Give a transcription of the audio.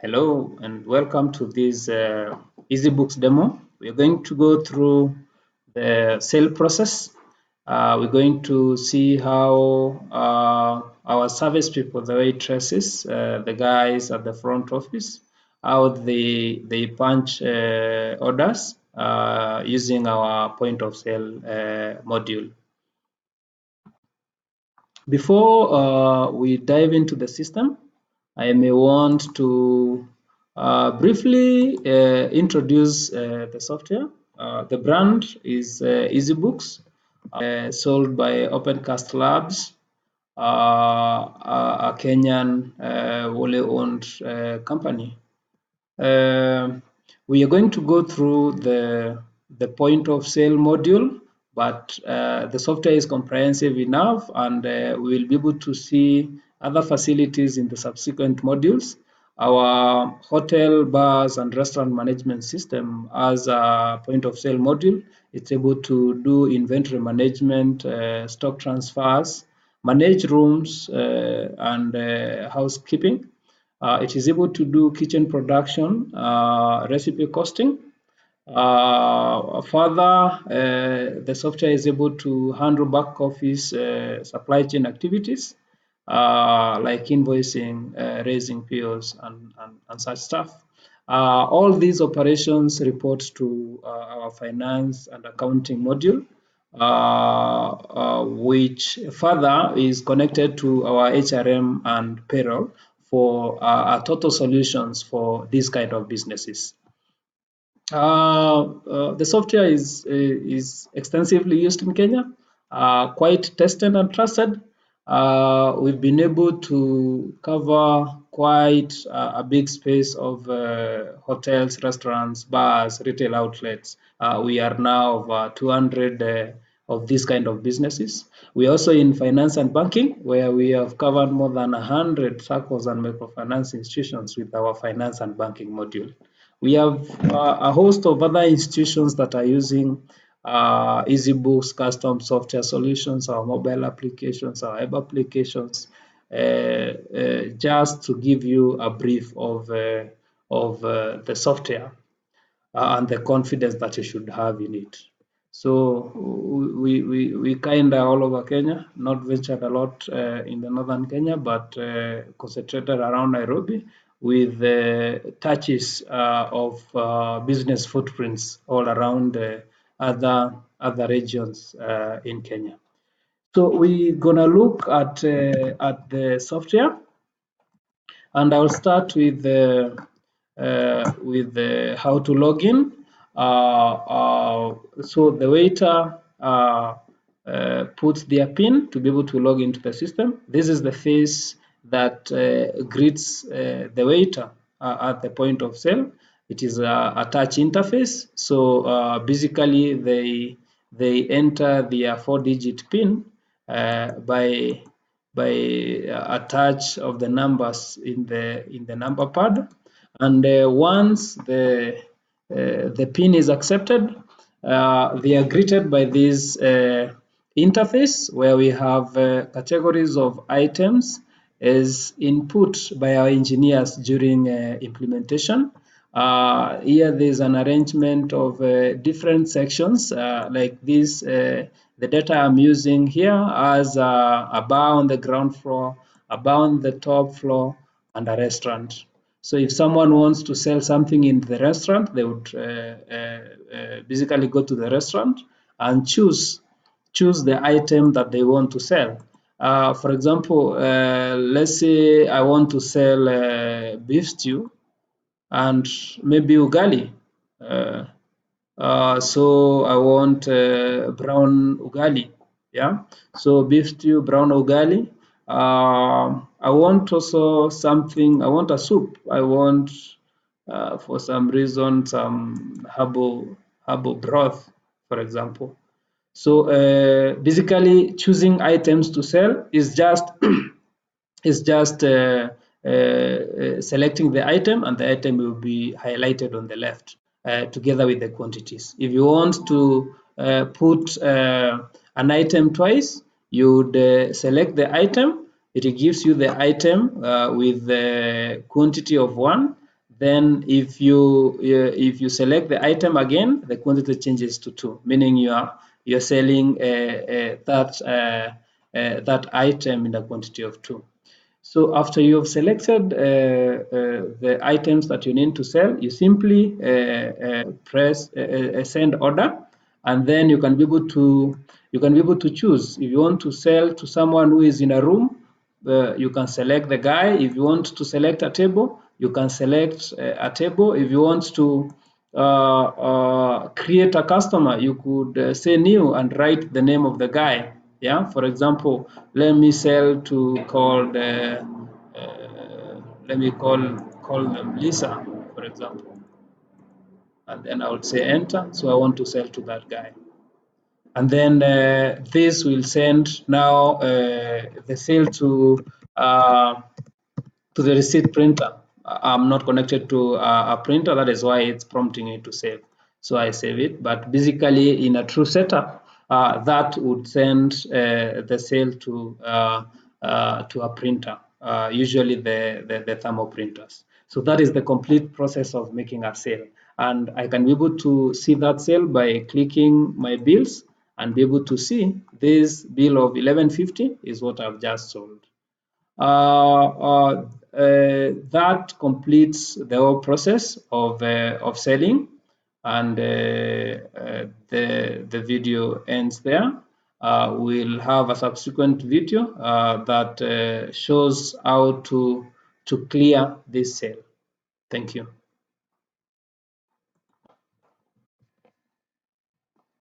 Hello and welcome to this EzzyBooks demo. We're going to go through the sale process. We're going to see how our service people, the waitresses, the guys at the front office, how they punch orders using our point of sale module. Before we dive into the system, I may want to briefly introduce the software. The brand is EzzyBooks, sold by Opencast Labs, a Kenyan wholly owned company. We are going to go through the point of sale module, but the software is comprehensive enough, and we will be able to see other facilities in the subsequent modules. Our hotel, bars, and restaurant management system as a point of sale module. It's able to do inventory management, stock transfers, manage rooms, and housekeeping. It is able to do kitchen production, recipe costing. Further, the software is able to handle back office supply chain activities like invoicing, raising POs, and such stuff. All these operations report to our finance and accounting module, which further is connected to our HRM and payroll for our total solutions for these kind of businesses. The software is extensively used in Kenya, quite tested and trusted. We've been able to cover quite a big space of hotels, restaurants, bars, retail outlets. We are now over 200 of these kind of businesses. We are also in finance and banking, where we have covered more than 100 circles and microfinance institutions with our finance and banking module. We have a host of other institutions that are using EzzyBooks custom software solutions, our mobile applications, our web applications, just to give you a brief of the software and the confidence that you should have in it. So we kind of all over Kenya, not ventured a lot in the northern Kenya, but concentrated around Nairobi, with touches of business footprints all around other regions in Kenya. So we're gonna look at the software, and I'll start with how to log in. So the waiter puts their PIN to be able to log into the system. This is the face that greets the waiter at the point of sale. It is a touch interface. So basically, they enter their 4-digit PIN by a touch of the numbers in the number pad, and once the PIN is accepted, they are greeted by this interface where we have categories of items as input by our engineers during implementation. Here there's an arrangement of different sections like this. The data I'm using here as a bar on the ground floor, a bar on the top floor, and a restaurant. So if someone wants to sell something in the restaurant, they would basically go to the restaurant and choose the item that they want to sell. For example, let's say I want to sell beef stew and maybe ugali. So I want brown ugali. Yeah. So beef stew, brown ugali. I want also something. I want a soup. I want, for some reason, some herbal broth, for example. So basically, choosing items to sell is just selecting the item, and the item will be highlighted on the left together with the quantities. If you want to put an item twice, you would select the item. It gives you the item with the quantity of 1, Then if you select the item again, the quantity changes to 2, meaning you're selling that item in a quantity of 2. So after you have selected the items that you need to sell, you simply press send order, and then you can be able to choose if you want to sell to someone who is in a room. You can select the guy. If you want to select a table, you can select a table. If you want to create a customer, you could say new and write the name of the guy. Yeah, for example, let me sell to called let me call them Lisa, for example, and then I would say enter. So I want to sell to that guy, and then this will send now the sale to the receipt printer. I'm not connected to a printer, that is why it's prompting me to save. So I save it, but basically in a true setup, that would send the sale to a printer, usually the thermal printers. So that is the complete process of making a sale. And I can be able to see that sale by clicking my bills and be able to see this bill of 1150 is what I've just sold. That completes the whole process of selling, and the video ends there. We'll have a subsequent video that shows how to clear this sale. Thank you.